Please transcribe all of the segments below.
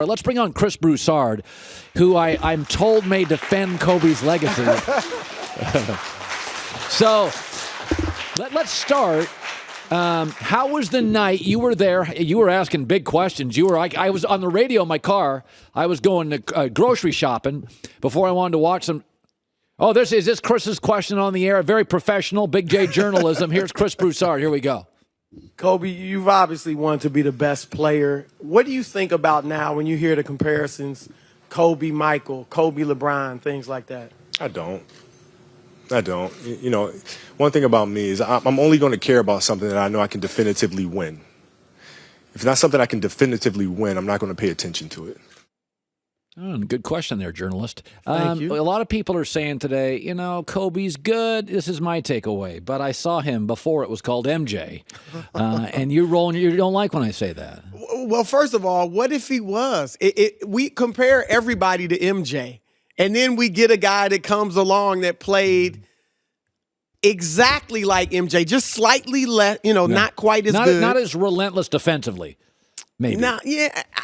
Let's bring on Chris Broussard, who I'm told may defend Kobe's legacy. So let's start. How was the night? You were there. You were asking big questions. I was on the radio in my car. I was going to grocery shopping before I wanted to watch some. Oh, is this Chris's question on the air? Very professional, Big J journalism. Here's Chris Broussard. Here we go. Kobe, you've obviously wanted to be the best player. What do you think about now when you hear the comparisons, Kobe, Michael, Kobe, LeBron, things like that? I don't. You know, one thing about me is I'm only going to care about something that I know I can definitively win. If it's not something I can definitively win, I'm not going to pay attention to it. Good question there, journalist. Thank you. A lot of people are saying today, Kobe's good. This is my takeaway. But I saw him before it was called MJ. And you don't like when I say that. Well, first of all, what if he was? We compare everybody to MJ. And then we get a guy that comes along that played exactly like MJ, just slightly less, not quite as good. Not as relentless defensively. Maybe.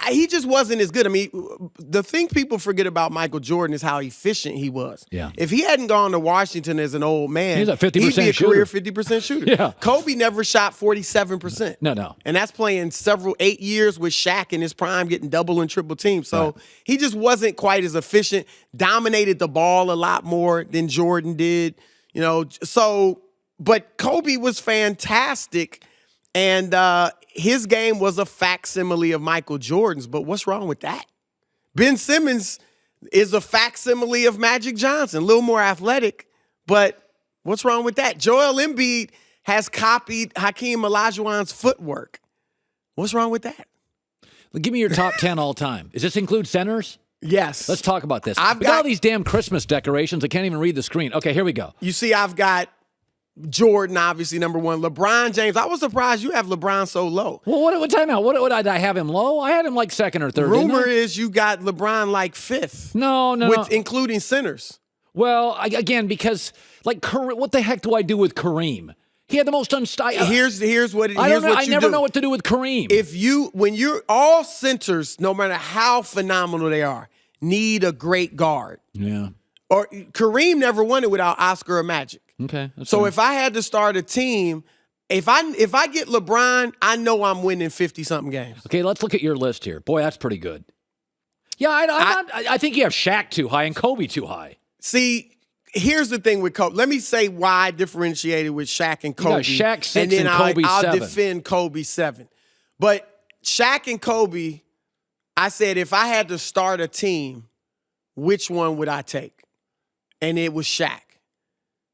He just wasn't as good. I mean, the thing people forget about Michael Jordan is how efficient he was. Yeah. If he hadn't gone to Washington as an old man, he's a 50% he'd be a shooter. career 50% shooter. Yeah. Kobe never shot 47%. No. And that's playing 8 years with Shaq in his prime, getting double and triple teams. So right. He just wasn't quite as efficient, dominated the ball a lot more than Jordan did. But Kobe was fantastic. And his game was a facsimile of Michael Jordan's, but what's wrong with that? Ben Simmons is a facsimile of Magic Johnson, a little more athletic, but what's wrong with that? Joel Embiid has copied Hakeem Olajuwon's footwork. What's wrong with that? Give me your top 10 all time. Does this include centers? Yes. Let's talk about this. I've got all these damn Christmas decorations. I can't even read the screen. Okay, here we go. You see, I've got Jordan, obviously, number one. LeBron James. I was surprised you have LeBron so low. Well, what time out? What did I have him low? I had him like second or third. Rumor is you got LeBron like fifth. No. Including centers. Well, again, because what the heck do I do with Kareem? He had the most unstyled. Here's what I never know what to do with Kareem. When you're all centers, no matter how phenomenal they are, need a great guard. Yeah. Or Kareem never won it without Oscar or Magic. Okay. So fair. If I had to start a team, if I get LeBron, I know I'm winning 50-something games. Okay, let's look at your list here. Boy, that's pretty good. Yeah, I think you have Shaq too high and Kobe too high. See, here's the thing with Kobe. Let me say why I differentiated with Shaq and Kobe. You got Shaq 6 and Kobe 7. I'll defend Kobe 7. But Shaq and Kobe, I said if I had to start a team, which one would I take? And it was Shaq.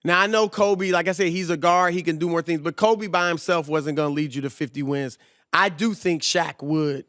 Now, I know Kobe, like I said, he's a guard. He can do more things. But Kobe by himself wasn't going to lead you to 50 wins. I do think Shaq would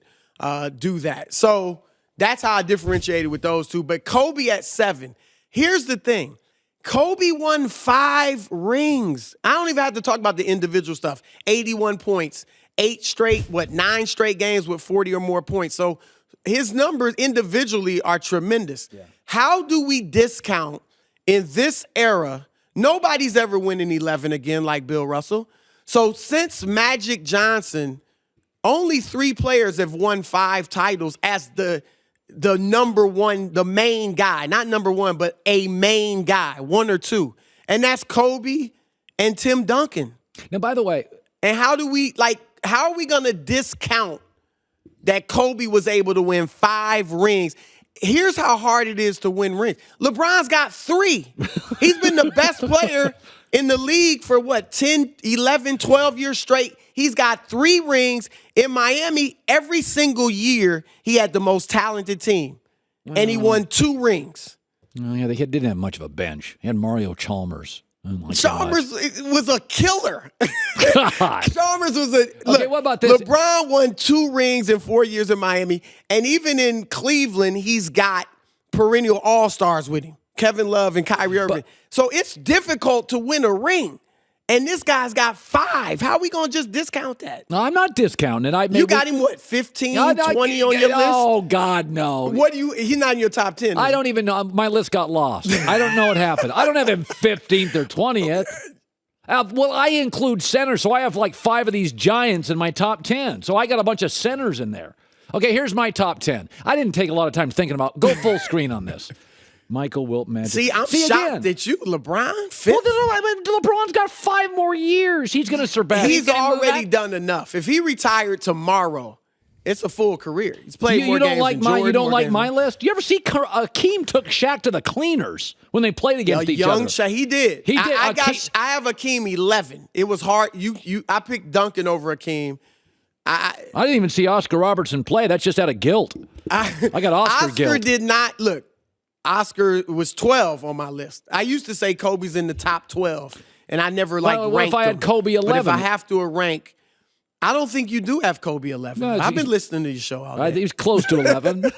do that. So that's how I differentiated with those two. But Kobe at 7. Here's the thing. Kobe won 5 rings. I don't even have to talk about the individual stuff. 81 points, 9 straight games with 40 or more points. So his numbers individually are tremendous. Yeah. How do we discount in this era? Nobody's ever winning 11 again like Bill Russell. So since Magic Johnson, only 3 players have won 5 titles as the number one, the main guy. Not number one, but a main guy, 1 or 2. And that's Kobe and Tim Duncan. Now, by the way. And how are we going to discount that Kobe was able to win 5 rings? Here's how hard it is to win rings. LeBron's got 3. He's been the best player in the league for 10, 11, 12 years straight. He's got 3 rings. In Miami, every single year, he had the most talented team. And he won 2 rings. Oh, yeah, they didn't have much of a bench. He had Mario Chalmers. Oh Chalmers was a killer. Chalmers was okay, what about this? LeBron won 2 rings in 4 years in Miami. And even in Cleveland, he's got perennial all-stars with him. Kevin Love and Kyrie Irving. So it's difficult to win a ring. And this guy's got 5. How are we going to just discount that? No, I'm not discounting it. You got him, 15, 20 on your list? Oh, God, no. He's not in your top 10. I don't even know. My list got lost. I don't know what happened. I don't have him 15th or 20th. Well, I include centers, so I have like 5 of these giants in my top 10. So I got a bunch of centers in there. Okay, here's my top 10. I didn't take a lot of time thinking about. Go full screen on this. Michael Wilt Magic. See, I'm shocked again. that you, LeBron, fifth. Well, LeBron's got 5 more years. He's going to surpass. He's already done enough. If he retired tomorrow, it's a full career. He's played more games than Jordan. You don't like my list? You ever see Akeem took Shaq to the cleaners when they played against each other? Young Shaq, he did. He did. I have Akeem 11. It was hard. I picked Duncan over Akeem. I didn't even see Oscar Robertson play. That's just out of guilt. I got Oscar guilt. Oscar did not look. Oscar was 12 on my list. I used to say Kobe's in the top 12, and I never ranked what if I had Kobe 11? But if I have to rank, I don't think you do have Kobe 11. No, I've been listening to your show all day. I think he's close to 11.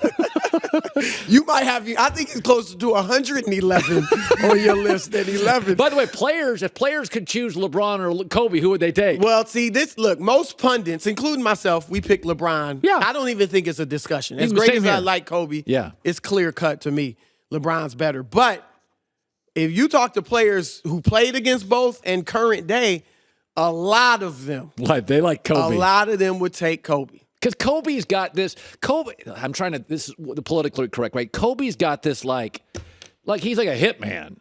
You might have. I think he's closer to 111 on your list than 11. By the way, if players could choose LeBron or Kobe, who would they take? Well, see, look, most pundits, including myself, we pick LeBron. Yeah. I don't even think it's a discussion. As Same great as here. I like Kobe, Yeah. It's clear cut to me. LeBron's better. But if you talk to players who played against both and current day, a lot of them, They like Kobe. a lot of them would take Kobe. Because Kobe's got this. This is the politically correct, right? Kobe's got this like he's like a hitman.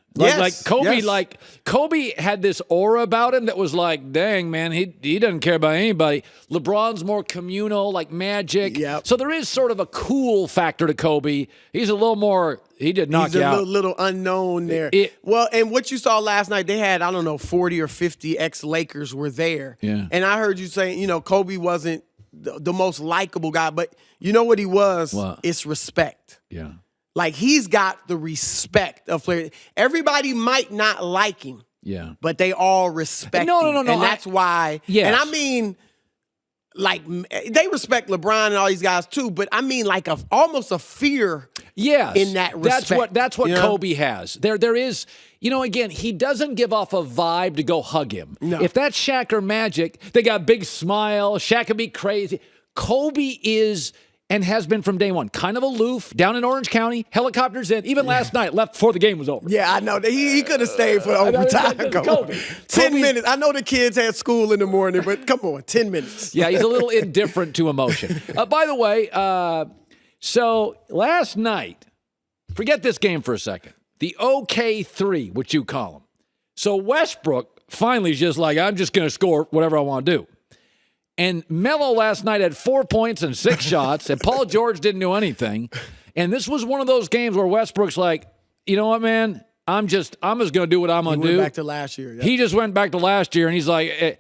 Kobe had this aura about him that was like, dang, man, he doesn't care about anybody. LeBron's more communal, like Magic. Yep. So there is sort of a cool factor to Kobe. He's a little more, he did knock He's you out. a little unknown there. Well, and what you saw last night, they had, 40 or 50 ex-Lakers were there. Yeah. And I heard you saying, Kobe wasn't the most likable guy, but you know what he was? What? It's respect. Yeah. Like, he's got the respect of players. Everybody might not like him. Yeah. But they all respect No. him. And that's why. Yes. And I mean, like, they respect LeBron and all these guys too, but I mean, like, almost a fear in that respect. That's what Kobe has. There is, again, he doesn't give off a vibe to go hug him. No. If that's Shaq or Magic, they got big smile. Shaq can be crazy. Kobe is and has been from day one, kind of aloof, down in Orange County, helicopters in. Even last night, left before the game was over. Yeah, I know. He could have stayed for overtime. Kobe. 10 minutes. I know the kids had school in the morning, but come on, 10 minutes. Yeah, he's a little indifferent to emotion. By the way, so last night, forget this game for a second. The OK3, which you call them. So Westbrook finally is just like, I'm just going to score whatever I want to do. And Melo last night had 4 points and 6 shots, and Paul George didn't do anything. And this was one of those games where Westbrook's like, you know what, man? I'm just going to do what I'm going to do. He went back to last year. Yeah. He just went back to last year, and he's like,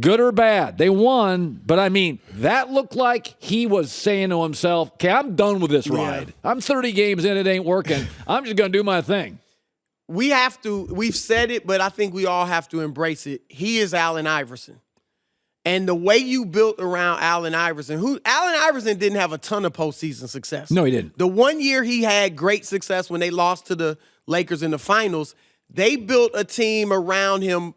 good or bad, they won. But, I mean, that looked like he was saying to himself, okay, I'm done with this ride. I'm 30 games in, it ain't working. I'm just going to do my thing. We've said it, but I think we all have to embrace it. He is Allen Iverson. And the way you built around Allen Iverson, Allen Iverson didn't have a ton of postseason success. No, he didn't. The one year he had great success when they lost to the Lakers in the finals, they built a team around him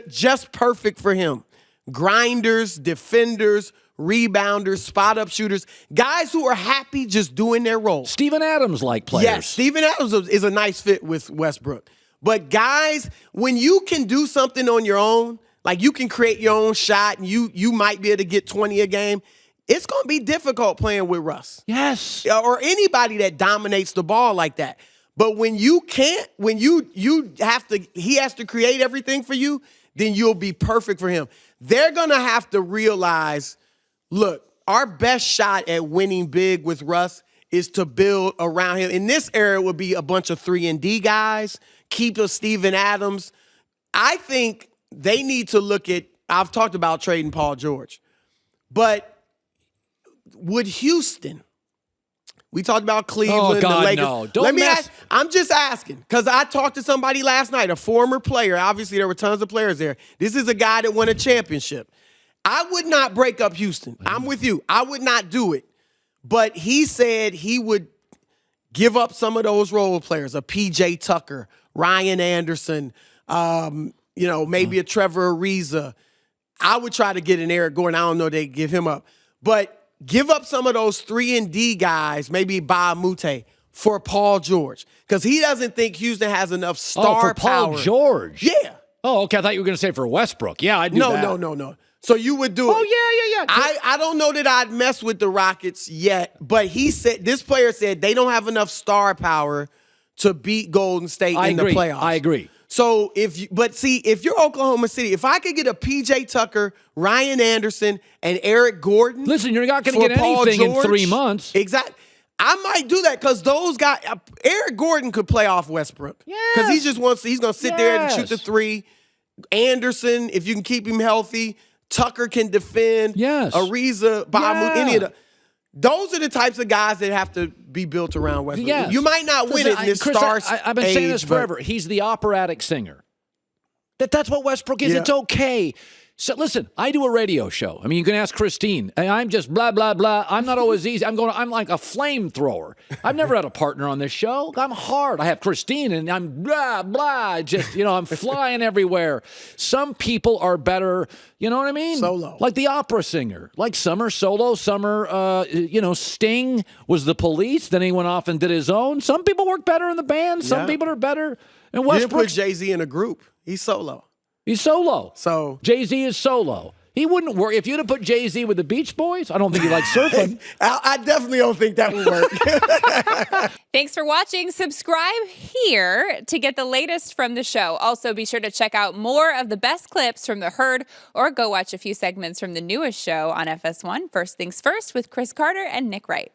just perfect for him. Grinders, defenders, rebounders, spot-up shooters, guys who are happy just doing their role. Steven Adams-like players. Yes, Steven Adams is a nice fit with Westbrook. But guys, when you can do something on your own, like you can create your own shot and you might be able to get 20 a game, it's going to be difficult playing with Russ. Yes. Or anybody that dominates the ball like that. But when you can't, when he has to create everything for you, then you'll be perfect for him. They're going to have to realize, look, our best shot at winning big with Russ is to build around him. In this era, it would be a bunch of 3-and-D guys, keep a Steven Adams. I think they need to look at, I've talked about trading Paul George, but would Houston, we talked about Cleveland, God, the Lakers. no. Don't Let me mess. ask, I'm just asking, because I talked to somebody last night, a former player. Obviously, there were tons of players there. This is a guy that won a championship. I would not break up Houston. I'm with you. I would not do it. But he said he would give up some of those role players, a P.J. Tucker, Ryan Anderson, maybe a Trevor Ariza. I would try to get an Eric Gordon. I don't know they give him up. But give up some of those 3-and-D guys, maybe Bob Mute, for Paul George. Because he doesn't think Houston has enough star for Paul power. George. Yeah. Oh, okay. I thought you were going to say for Westbrook. Yeah, I'd do that. No. So you would do it. Oh, yeah. I don't know that I'd mess with the Rockets yet, but this player said they don't have enough star power to beat Golden State in the playoffs. I agree. So if you're Oklahoma City, if I could get a PJ Tucker, Ryan Anderson, and Eric Gordon. Listen, you're not going to get anything in 3 months. Exactly. I might do that because those guys, Eric Gordon could play off Westbrook. Because he's going to sit there and shoot the three. Anderson, if you can keep him healthy. Tucker can defend. Yes. Ariza, Bamu, any of the. Those are the types of guys that have to be built around Westbrook. Yes. You might not win it in this Chris, star I've been saying this forever. He's the operatic singer. That's what Westbrook is. Yeah. It's okay. So listen, I do a radio show. I mean, you can ask Kristine. I'm just blah, blah, blah. I'm not always easy. I'm like a flamethrower. I've never had a partner on this show. I'm hard. I have Kristine and I'm blah, blah. Just, I'm flying everywhere. Some people are better, you know what I mean? Solo. Like the opera singer. Like some are solo, some are, Sting was the Police. Then he went off and did his own. Some people work better in the band. Some people are better. And Westbrook. You didn't put Jay-Z in a group. He's solo. He's solo. So Jay-Z is solo. He wouldn't work. If you'd have put Jay-Z with the Beach Boys, I don't think he likes surfing. I definitely don't think that would work. Thanks for watching. Subscribe here to get the latest from the show. Also, be sure to check out more of the best clips from The Herd or go watch a few segments from the newest show on FS1, First Things First, with Chris Carter and Nick Wright.